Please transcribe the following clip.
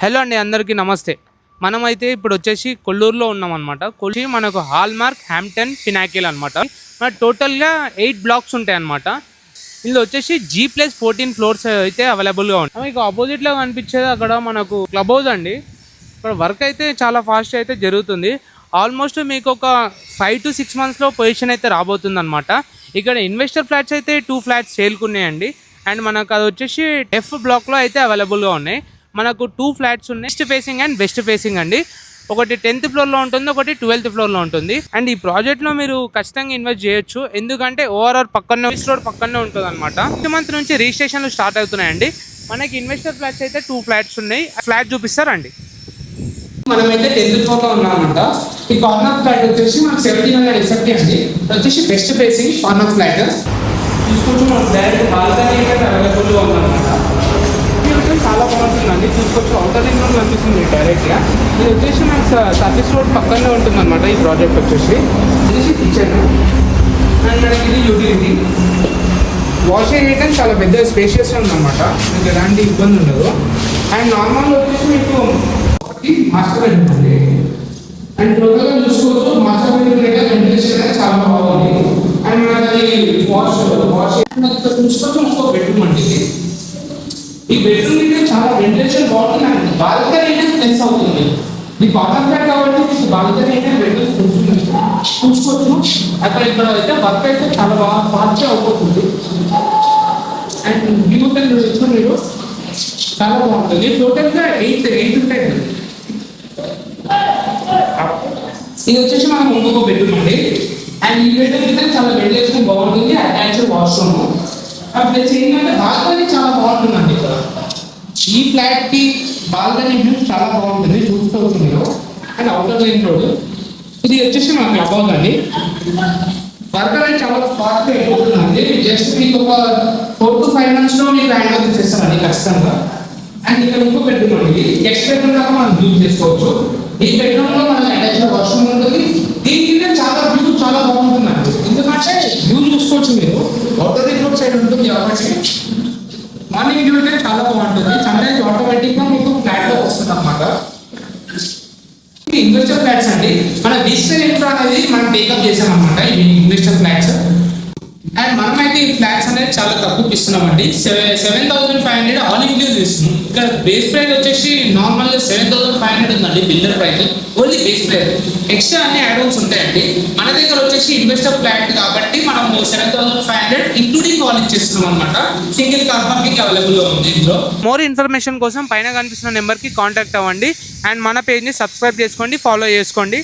Hello అండి, అందరికీ నమస్తే. మనమైతే ఇప్పుడు వచ్చేసి కొల్లూరులో ఉన్నామన్నమాట. కొల్లూరు మనకు హాల్మార్క్ హ్యాంప్టన్ పినాకిల్ అనమాట. మన టోటల్గా 8 బ్లాక్స్ ఉంటాయి అన్నమాట. ఇందులో వచ్చేసి G+14 ఫ్లోర్స్ అయితే అవైలబుల్గా ఉంటాయి. మీకు ఆపోజిట్లో కనిపించేది అక్కడ మనకు క్లబ్ హౌస్ అండి. ఇక్కడ వర్క్ అయితే చాలా ఫాస్ట్ అయితే జరుగుతుంది. ఆల్మోస్ట్ మీకు ఒక 5 to 6 మంత్స్లో పొజిషన్ అయితే రాబోతుంది అనమాట. ఇక్కడ ఇన్వెస్టర్ ఫ్లాట్స్ అయితే 2 ఫ్లాట్స్ సేల్కున్నాయండి. అండ్ మనకు అది వచ్చేసి F బ్లాక్లో అయితే అవైలబుల్గా ఉన్నాయి. మనకు 2 ఫ్లాట్స్ ఉన్నాయి, east facing and west facing అండి. ఒకటి 10th ఫ్లోర్లో ఉంటుంది, ఒకటి 12th ఫ్లోర్లో ఉంటుంది. అండ్ ఈ ప్రాజెక్ట్లో మీరు ఖచ్చితంగా ఇన్వెస్ట్ చేయొచ్చు, ఎందుకంటే ఓవరాల్ పక్కనే రోడ్ పక్కనే ఉంటుంది అనమాట. 6 మంత్ నుంచి రిజిస్ట్రేషన్లు స్టార్ట్ అవుతున్నాయండి. మనకి ఇన్వెస్టర్ ఫ్లాట్స్ అయితే 2 ఫ్లాట్స్ ఉన్నాయి. ఫ్లాట్ చూపిస్తారండి. మనమైతే 10th ఫ్లోర్లో ఉన్నామన్నమాట. ఈ కార్నర్ ఫ్లాట్ వచ్చేసి మనకు 1770 అండి. వచ్చేసి వెస్ట్ ఫేసింగ్ కార్నర్ ఫ్లాట్ చూసుకోవచ్చు. మనకు డైరెక్ట్ బాల్కనీ అయితే అవైలబుల్గా ఉందన్నమాట. చాలా బాగుంటుందండి. చూసుకోవచ్చు, అవుటర్ రింగ్ రోడ్ కనిపిస్తుంది డైరెక్ట్గా. ఇది వచ్చేసి మనకు సర్వీస్ రోడ్ పక్కనే ఉంటుంది అనమాట. ఈ ప్రాజెక్ట్ వచ్చేసి కిచెన్ అండ్ మనకి ఇది యూటిలిటీ. వాష్ ఏరియా చాలా పెద్ద స్పేషియస్ ఉందన్నమాట, మీకు ఎలాంటి ఇబ్బంది ఉండదు. అండ్ నార్మల్ వచ్చేసి మీకు మాస్టర్ బెడ్రూమ్ అండి. అండ్ టోటల్గా చూసుకోవచ్చు, మాస్టర్ బెడ్రూమ్ వెంటిలేషన్ అనేది చాలా బాగుంది. అండ్ మనకి వాష్ చూసుకోవచ్చు ఇంకో బెడ్రూమ్ అండి. ఈ బెడ్రూమ్ అయితే చాలా వెంటిలేషన్ బాగుంటుంది అండి. బాల్కనీ అయితే ప్లస్ అవుతుంది. ఈ కాటన్ ఫ్లాట్ కాబట్టి మీకు బాల్కనీ అయితే బెడ్రూమ్ చూసుకోవచ్చు. అక్కడ ఇక్కడ అయితే వర్క్ అయితే చాలా బాగా ఫాస్ట్గా అయిపోతుంది. అండ్ వ్యూ చూసుకుని మీరు చాలా బాగుంటుంది. టోటల్గా 8 ఉంటాయి. ఇది వచ్చేసి మనం ఇంకొక బెడ్రూమ్ అండి. అండ్ ఈ బెడ్రూమ్ అయితే చాలా వెంటిలేషన్ బాగుంటుంది. అటాచ్డ్ వాష్రూమ్ ప్లస్ ఏంటంటే బాల్కనీ చాలా బాగుంటుందండి. ఇక్కడ ఈ ఫ్లాట్ కి బాల్కనీ వ్యూ చాలా బాగుంటుంది, చూసుకోవచ్చు మీరు. అండ్ అవుటర్ రింగ్ రోడ్ ఇది వచ్చేసి మన క్లబ్ హౌస్ అండి. వర్క్ అనేది చాలా ఫాస్ట్గా అయిపోతుందండి. జస్ట్ మీకు ఒక 4 to 5 months లో మీకు హ్యాండ్ ఓవర్ చేస్తారండి ఖచ్చితంగా. అండ్ ఇక్కడ ఇంకో బెడ్రూమ్ అండి. నెక్స్ట్ బెడ్రూమ్ దాకా మనం యూజ్ చేసుకోవచ్చు. ఈ బెడ్రూమ్ లో మన అటాచ్డ్ వాష్రూమ్ ఉంటుంది. దీనికి చాలా వ్యూ చాలా బాగుంటుందండి, ఎందుకంటే వ్యూ చూసుకోవచ్చు మీరు. అవుటర్ రింగ్ రోడ్ సైడ్ ఉంటుంది కాబట్టి మార్నింగ్ వ్యూ అయితే చాలా బాగుంటుంది. సన్ రైజ్ ఆటోమేటిక్ గా మీకు ఫ్లాట్ లో వస్తుంది అన్నమాట. ఇన్వెస్టర్ ఫ్లాట్స్ అండి. మన డిజిటల్ ఇన్ఫ్రా అనేది మనం టేకప్ చేసాం అనమాట. ఈ ఇన్వెస్టర్ ఫ్లాట్స్ అండ్ మనమైతే ఈ ఫ్లాట్స్ అనేది చాలా తక్కువ ఇస్తున్నామండి. 7,500 ఆల్ ఇంక్లూజివ్ ఇస్తున్నాం. ఇక్కడ బేస్ ప్రైస్ వచ్చేసి నార్మల్ 7,500 ఉందండి builder price, only base price. Extra అన్ని యాడ్-ఆన్స్ ఉంటాయండి. మన దగ్గర వచ్చేసి ఇన్వెస్టర్ ఫ్లాట్ కాబట్టి మనం 7,500 ఇంక్లూడింగ్ ఆల్ ఇచ్చేస్తున్నాం అనమాట. సింగిల్ కార్ పార్కింగ్ అవైలబుల్ గా ఉంది ఇందులో. మోర్ ఇన్ఫర్మేషన్ కోసం పైన కనిపిస్తున్న నెంబర్ కి కాంటాక్ట్ అవ్వండి. అండ్ మన పేజ్ ని సబ్స్క్రైబ్ చేసుకోండి, ఫాలో చేసుకోండి.